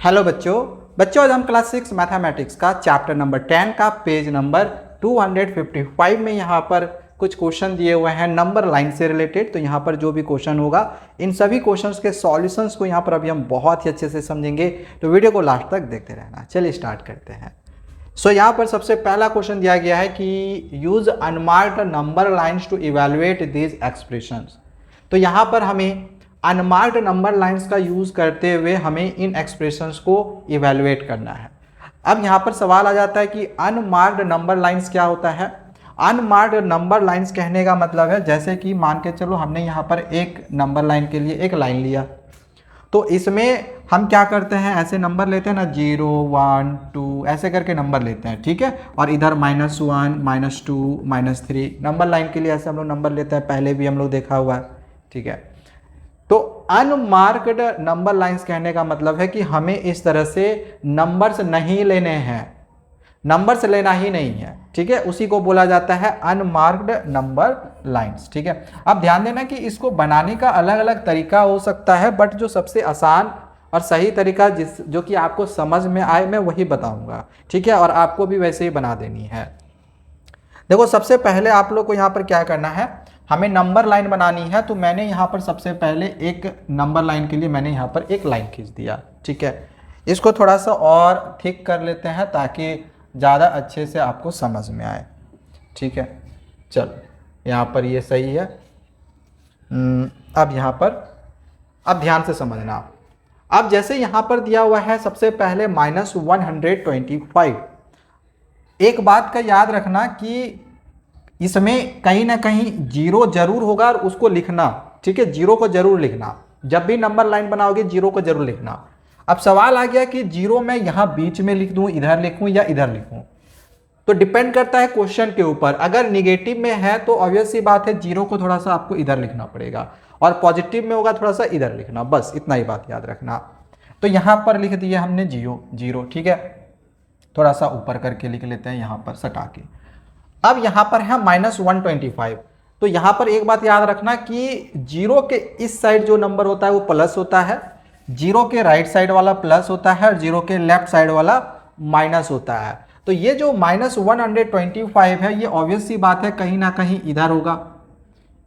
Hello बच्चों आज हम क्लास 6 मैथमेटिक्स का चैप्टर नंबर 10 का पेज नंबर 255 में यहाँ पर कुछ क्वेश्चन दिए हुए हैं नंबर लाइन से रिलेटेड। तो यहाँ पर जो भी क्वेश्चन होगा इन सभी क्वेश्चंस के सॉल्यूशंस को यहाँ पर अभी हम बहुत ही अच्छे से समझेंगे, तो वीडियो को लास्ट तक देखते रहना। चलिए स्टार्ट करते हैं। यहाँ पर सबसे पहला क्वेश्चन दिया गया है कि use unmarked number lines to evaluate these expressions. तो यहाँ पर हमें अनमार्क्ड नंबर लाइंस का यूज़ करते हुए हमें इन एक्सप्रेशंस को इवेलुएट करना है। अब यहाँ पर सवाल आ जाता है कि अनमार्क्ड नंबर लाइंस क्या होता है। अनमार्क्ड नंबर लाइंस कहने का मतलब है जैसे कि मान के चलो हमने यहाँ पर एक नंबर लाइन के लिए एक लाइन लिया, तो इसमें हम क्या करते हैं, ऐसे नंबर लेते हैं ना, 0 1 2 ऐसे करके नंबर लेते हैं, ठीक है। और इधर -1 -2 -3 नंबर लाइन के लिए ऐसे हम लोग नंबर लेते हैं, पहले भी हम लोग देखा हुआ है, ठीक है। तो अनमार्क्ड नंबर लाइंस कहने का मतलब है कि हमें इस तरह से नंबर्स नहीं लेने हैं, नंबर्स लेना ही नहीं है, ठीक है। उसी को बोला जाता है अनमार्क्ड नंबर लाइंस, ठीक है। अब ध्यान देना कि इसको बनाने का अलग अलग तरीका हो सकता है, बट जो सबसे आसान और सही तरीका जो कि आपको समझ में आए मैं वही बताऊंगा, ठीक है। और आपको भी वैसे ही बना देनी है। देखो सबसे पहले आप लोग को यहाँ पर क्या करना है, हमें नंबर लाइन बनानी है। तो मैंने यहाँ पर सबसे पहले एक नंबर लाइन के लिए मैंने यहाँ पर एक लाइन खींच दिया, ठीक है। इसको थोड़ा सा और थिक कर लेते हैं ताकि ज़्यादा अच्छे से आपको समझ में आए, ठीक है। चलो यहाँ पर ये सही है। अब यहाँ पर अब ध्यान से समझना। अब जैसे यहाँ पर दिया हुआ है सबसे पहले -125। एक बात का याद रखना कि इसमें कहीं ना कहीं जीरो जरूर होगा और उसको लिखना, ठीक है। जीरो को जरूर लिखना, जब भी नंबर लाइन बनाओगे जीरो को जरूर लिखना। अब सवाल आ गया कि जीरो मैं यहाँ बीच में लिख दूँ, इधर लिखूँ या इधर लिखूँ, तो डिपेंड करता है क्वेश्चन के ऊपर। अगर निगेटिव में है तो ऑब्वियस सी बात है जीरो को थोड़ा सा आपको इधर लिखना पड़ेगा, और पॉजिटिव में होगा थोड़ा सा इधर लिखना, बस इतना ही बात याद रखना। तो यहाँ पर लिख दिया हमने जीरो, ठीक है। थोड़ा सा ऊपर करके लिख लेते हैं यहाँ पर सटा के। अब यहाँ पर है -125। तो यहाँ पर एक बात याद रखना कि जीरो के इस साइड जो नंबर होता है वो प्लस होता है, जीरो के राइट साइड वाला प्लस होता है और जीरो के लेफ्ट साइड वाला माइनस होता है। तो ये जो -125 है ये ऑब्वियस सी बात है कहीं ना कहीं इधर होगा,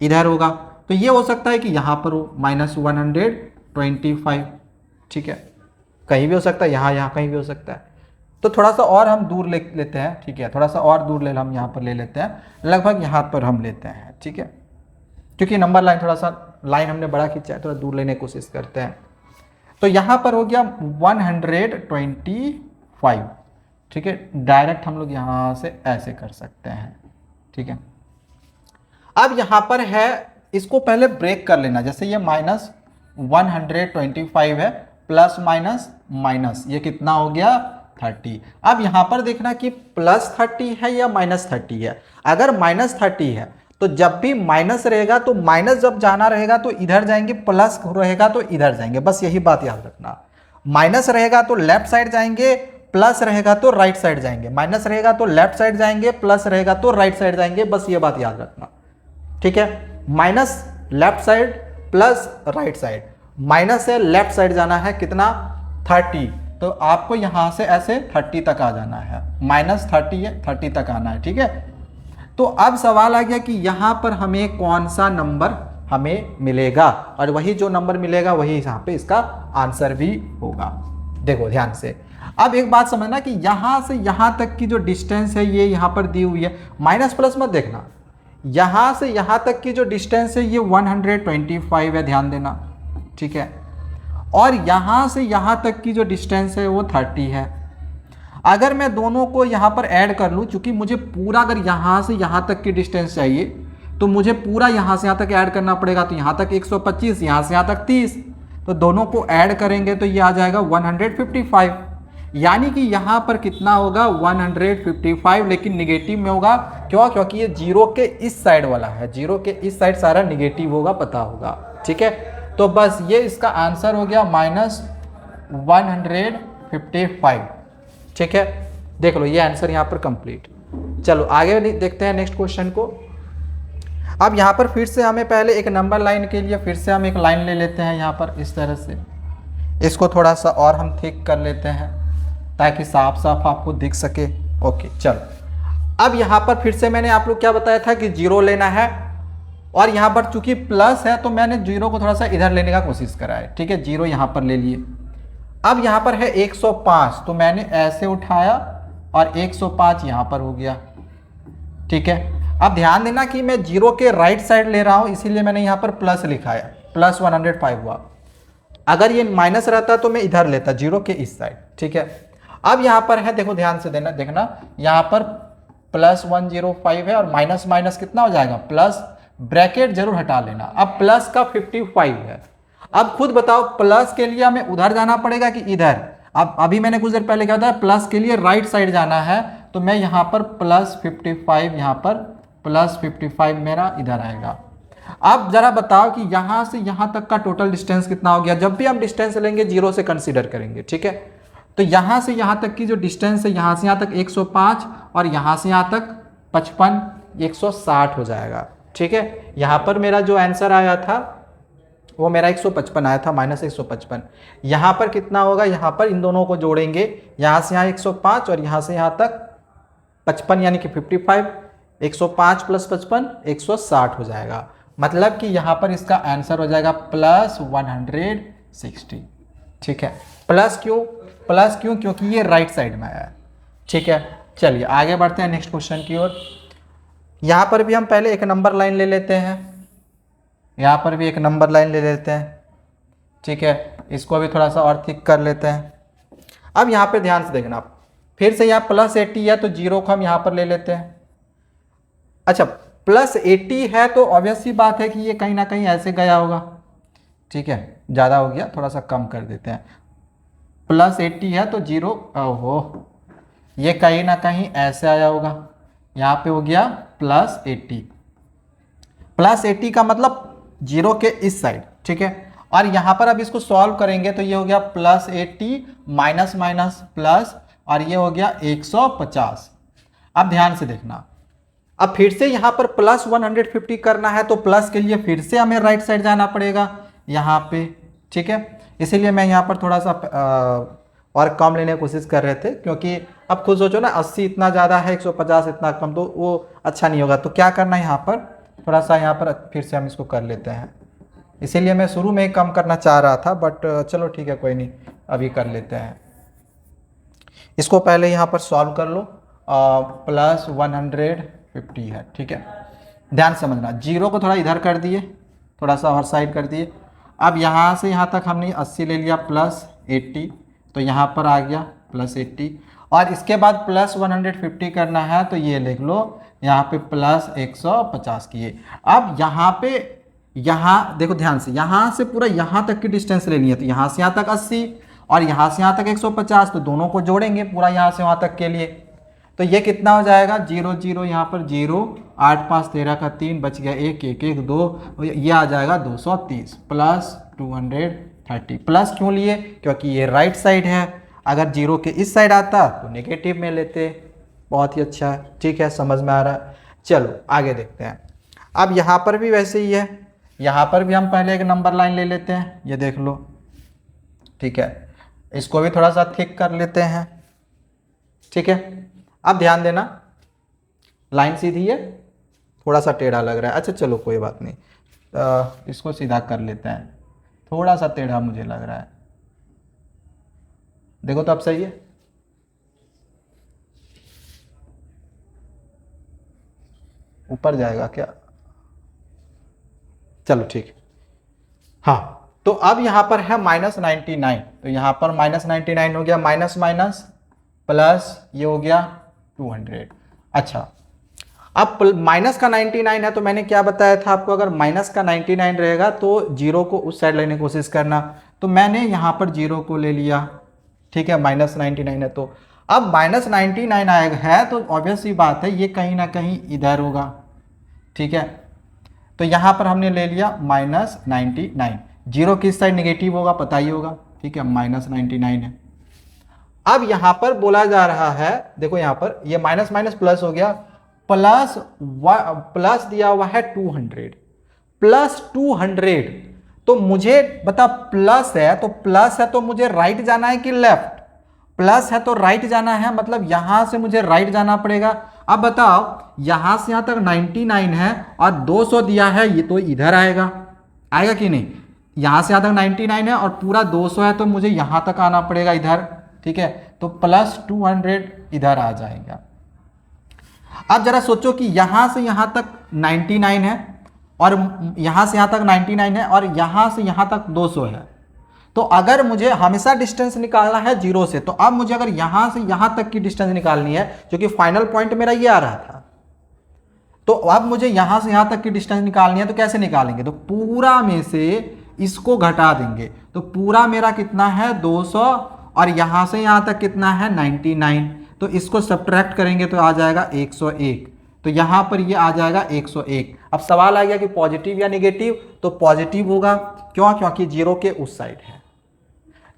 इधर होगा। तो ये हो सकता है कि यहाँ पर हो -125, ठीक है। कहीं भी हो सकता है, यहाँ कहीं भी हो सकता है। तो थोड़ा सा और हम दूर ले लेते हैं, ठीक है। थोड़ा सा और दूर हम यहाँ पर ले लेते हैं, लगभग यहाँ पर हम लेते हैं, ठीक है। क्योंकि नंबर लाइन थोड़ा सा लाइन हमने बड़ा खींचा है, थोड़ा दूर लेने की कोशिश करते हैं। तो यहाँ पर हो गया 125, ठीक है। डायरेक्ट हम लोग यहाँ से ऐसे कर सकते हैं, ठीक है। अब यहाँ पर है, इसको पहले ब्रेक कर लेना। जैसे ये -125 है, प्लस माइनस ये कितना हो गया 30। अब यहाँ पर देखना कि +30 है या -30 है। अगर -30 है तो जब भी माइनस रहेगा तो माइनस जब जाना रहेगा तो इधर जाएंगे, प्लस रहेगा तो इधर जाएंगे, बस यही बात याद रखना। माइनस रहेगा तो लेफ्ट साइड जाएंगे, प्लस रहेगा तो राइट साइड जाएंगे, माइनस रहेगा तो लेफ्ट साइड जाएंगे, प्लस रहेगा तो राइट साइड जाएंगे, बस ये बात याद रखना, ठीक है। Minus left side plus right side, minus से लेफ्ट साइड जाना है कितना 30, तो आपको यहां से ऐसे 30 तक आ जाना है, -30 है 30 तक आना है, ठीक है। तो अब सवाल आ गया कि यहां पर हमें कौन सा नंबर हमें मिलेगा, और वही जो नंबर मिलेगा वही यहां पे इसका आंसर भी होगा। देखो ध्यान से, अब एक बात समझना कि यहां से यहां तक की जो डिस्टेंस है ये यहां पर दी हुई है, माइनस प्लस मत देखना। यहां से यहां तक की जो डिस्टेंस है ये 125 है, ध्यान देना, ठीक है। और यहाँ से यहाँ तक की जो डिस्टेंस है वो 30 है। अगर मैं दोनों को यहाँ पर ऐड कर लूँ, चूँकि मुझे पूरा अगर यहाँ से यहाँ तक की डिस्टेंस चाहिए तो मुझे पूरा यहाँ से यहाँ तक ऐड करना पड़ेगा। तो यहाँ तक 125, यहाँ से यहाँ तक 30, तो दोनों को ऐड करेंगे तो ये आ जाएगा 155। यानी कि यहाँ पर कितना होगा 155, लेकिन निगेटिव में होगा। क्यों? क्योंकि ये जीरो के इस साइड वाला है, जीरो के इस साइड सारा निगेटिव होगा, पता होगा, ठीक है। तो बस ये इसका आंसर हो गया -155, ठीक है। देख लो ये आंसर यहाँ पर कंप्लीट। चलो आगे देखते हैं नेक्स्ट क्वेश्चन को। अब यहाँ पर फिर से हमें पहले एक नंबर लाइन के लिए फिर से हम एक लाइन ले लेते हैं यहाँ पर इस तरह से। इसको थोड़ा सा और हम थिक कर लेते हैं ताकि साफ साफ आपको दिख सके। ओके चलो, अब यहाँ पर फिर से मैंने आप लोग क्या बताया था कि जीरो लेना है, और यहाँ पर चूंकि प्लस है तो मैंने जीरो को थोड़ा सा इधर लेने का कोशिश करा है। ठीक है, जीरो यहाँ पर ले लिए। अब यहाँ पर है 105, तो मैंने ऐसे उठाया और 105 यहाँ पर हो गया। ठीक है, अब ध्यान देना कि मैं जीरो के राइट साइड ले रहा हूँ, इसीलिए मैंने यहाँ पर प्लस लिखा है, प्लस 105 हुआ। अगर ये माइनस रहता तो मैं इधर लेता, जीरो के इस साइड। ठीक है, अब यहाँ पर है, देखो ध्यान से देखना, यहाँ पर प्लस 105 है और माइनस माइनस कितना हो जाएगा प्लस, ब्रैकेट जरूर हटा लेना। अब प्लस का 55 है। अब खुद बताओ प्लस के लिए हमें उधर जाना पड़ेगा कि इधर। अब अभी मैंने कुछ देर पहले कहा था प्लस के लिए राइट साइड जाना है, तो मैं यहाँ पर प्लस 55, यहाँ पर प्लस 55 मेरा इधर आएगा। अब जरा बताओ कि यहाँ से यहाँ तक का टोटल डिस्टेंस कितना हो गया। जब भी हम डिस्टेंस लेंगे जीरो से कंसीडर करेंगे। ठीक है, तो यहाँ से यहाँ तक की जो डिस्टेंस है, यहाँ से यहाँ तक 105 और यहाँ से यहाँ तक 55, 160 हो जाएगा। ठीक है, यहाँ पर मेरा जो आंसर आया था वो मेरा 155 आया था, -155। यहाँ पर कितना होगा, यहाँ पर इन दोनों को जोड़ेंगे, यहाँ से यहाँ 105 और यहाँ से यहाँ तक 55 यानी कि 55, 105 प्लस 55 160 हो जाएगा। मतलब कि यहाँ पर इसका आंसर हो जाएगा प्लस 160। ठीक है, प्लस क्यों, क्योंकि ये राइट साइड में आया है। ठीक है, चलिए आगे बढ़ते हैं नेक्स्ट क्वेश्चन की ओर। यहाँ पर भी हम पहले एक नंबर लाइन ले लेते हैं, यहाँ पर भी एक नंबर लाइन ले लेते हैं। ठीक है, इसको भी थोड़ा सा और थिक कर लेते हैं। अब यहाँ पे ध्यान से देखना, फिर से यहाँ प्लस 80 है तो जीरो को हम यहाँ पर ले लेते हैं। अच्छा, प्लस 80 है तो ऑब्वियस सी बात है कि ये कहीं ना कहीं ऐसे गया होगा। ठीक है, ज़्यादा हो गया, थोड़ा सा कम कर देते हैं। प्लस 80 है तो जीरो, ओहो, ये कहीं ना कहीं ऐसे आया होगा, यहाँ पे हो गया प्लस 80। प्लस 80 का मतलब जीरो के इस साइड। ठीक है, और यहाँ पर अब इसको सॉल्व करेंगे तो ये हो गया प्लस 80 माइनस माइनस प्लस, और ये हो गया 150। अब ध्यान से देखना, अब फिर से यहाँ पर प्लस 150 करना है तो प्लस के लिए फिर से हमें राइट साइड जाना पड़ेगा यहाँ पे। ठीक है, इसीलिए मैं यहाँ पर थोड़ा सा और कम लेने की कोशिश कर रहे थे, क्योंकि अब खुद सोचो ना 80 इतना ज़्यादा है, 150 इतना कम, तो वो अच्छा नहीं होगा। तो क्या करना है, यहाँ पर थोड़ा सा यहाँ पर फिर से हम इसको कर लेते हैं। इसीलिए मैं शुरू में ही कम करना चाह रहा था, बट चलो ठीक है, कोई नहीं, अभी कर लेते हैं। इसको पहले यहाँ पर सॉल्व कर लो, प्लस 150 है। ठीक है, ध्यान समझना, जीरो को थोड़ा इधर कर दिए, थोड़ा सा और साइड कर दिए। अब यहाँ से यहाँ तक हमने 80 ले लिया प्लस 80, तो यहाँ पर आ गया प्लस 80, और इसके बाद प्लस 150 करना है तो ये लिख लो, यहाँ पे प्लस 150 किए। अब यहाँ पे, यहाँ देखो ध्यान से, यहाँ से पूरा यहाँ तक की डिस्टेंस लेनी है, तो यहाँ से यहाँ तक 80 और यहाँ से यहाँ तक 150, तो दोनों को जोड़ेंगे पूरा यहाँ से वहाँ तक के लिए। तो ये कितना हो जाएगा, 0 0 यहाँ पर 0, 8 5 13 का 3 बच गया 1 1 1 2, ये आ जाएगा 230 प्लस 230। प्लस क्यों लिए, क्योंकि ये राइट साइड है, अगर जीरो के इस साइड आता तो नेगेटिव में लेते। बहुत ही अच्छा है। ठीक है, समझ में आ रहा है। चलो आगे देखते हैं। अब यहाँ पर भी वैसे ही है, यहाँ पर भी हम पहले एक नंबर लाइन ले लेते हैं, ये देख लो। ठीक है, इसको भी थोड़ा सा थिक कर लेते हैं। ठीक है, अब ध्यान देना, लाइन सीधी है, थोड़ा सा टेढ़ा लग रहा है। अच्छा चलो कोई बात नहीं, इसको सीधा कर लेते हैं, थोड़ा सा टेढ़ा मुझे लग रहा है। देखो तो अब सही है। ऊपर जाएगा क्या, चलो ठीक। हाँ, तो अब यहाँ पर है -99, तो यहाँ पर -99 हो गया, माइनस माइनस प्लस ये हो गया 200। अच्छा, अब माइनस का 99 है तो मैंने क्या बताया था आपको, अगर माइनस का 99 रहेगा तो जीरो को उस साइड लेने की कोशिश करना। तो मैंने यहाँ पर जीरो को ले लिया। ठीक है, -99 है, तो अब -99 आएगा है तो ऑब्वियस सी बात है ये कहीं ना कहीं इधर होगा। ठीक है, तो यहाँ पर हमने ले लिया -99, जीरो किस साइड नेगेटिव होगा पता ही होगा। ठीक है, -99 है। अब यहाँ पर बोला जा रहा है, देखो यहाँ पर ये माइनस माइनस प्लस हो गया, प्लस दिया हुआ है 200 प्लस 200, तो मुझे बता प्लस है तो प्लस है तो मुझे राइट जाना है कि लेफ्ट? प्लस है तो राइट जाना है, मतलब यहां से मुझे राइट जाना पड़ेगा। अब बताओ यहां से यहां तक 99 है और 200 दिया है, ये तो इधर आएगा, आएगा कि नहीं? यहां से यहां तक 99 है और पूरा 200 है तो मुझे यहां तक आना पड़ेगा इधर, ठीक है, तो प्लस 200 इधर आ जाएगा। अब जरा सोचो कि यहां से यहां तक 99 है और यहां से यहां तक 99 है और यहां से यहां तक 200 है, तो अगर मुझे हमेशा डिस्टेंस निकालना है 0 से, तो अब मुझे अगर यहां से यहां तक की डिस्टेंस निकालनी है, क्योंकि फाइनल पॉइंट मेरा ये आ रहा था, तो अब मुझे यहां से यहां तक की डिस्टेंस निकालनी है, तो कैसे निकालेंगे? तो पूरा में से इसको घटा देंगे, तो पूरा मेरा कितना है 200 और यहां से यहां तक कितना है 99, तो इसको सब्ट्रैक्ट करेंगे तो आ जाएगा 101, तो यहां पर ये आ जाएगा 101। अब सवाल आ गया कि पॉजिटिव या नेगेटिव, तो पॉजिटिव होगा, क्यों? क्योंकि 0 के उस साइड है,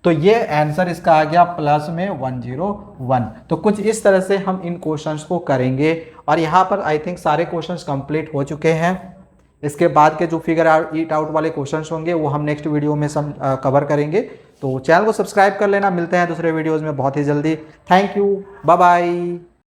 तो ये आंसर इसका आ गया प्लस में 101। तो कुछ इस तरह से हम इन क्वेश्चंस को करेंगे और यहाँ पर आई थिंक सारे क्वेश्चंस कंप्लीट हो चुके हैं। इसके बाद के जो फिगर इट आउट वाले क्वेश्चंस होंगे वो हम नेक्स्ट वीडियो में कवर करेंगे। तो चैनल को सब्सक्राइब कर लेना, मिलते हैं दूसरे वीडियोज़ में बहुत ही जल्दी। Thank you, bye bye.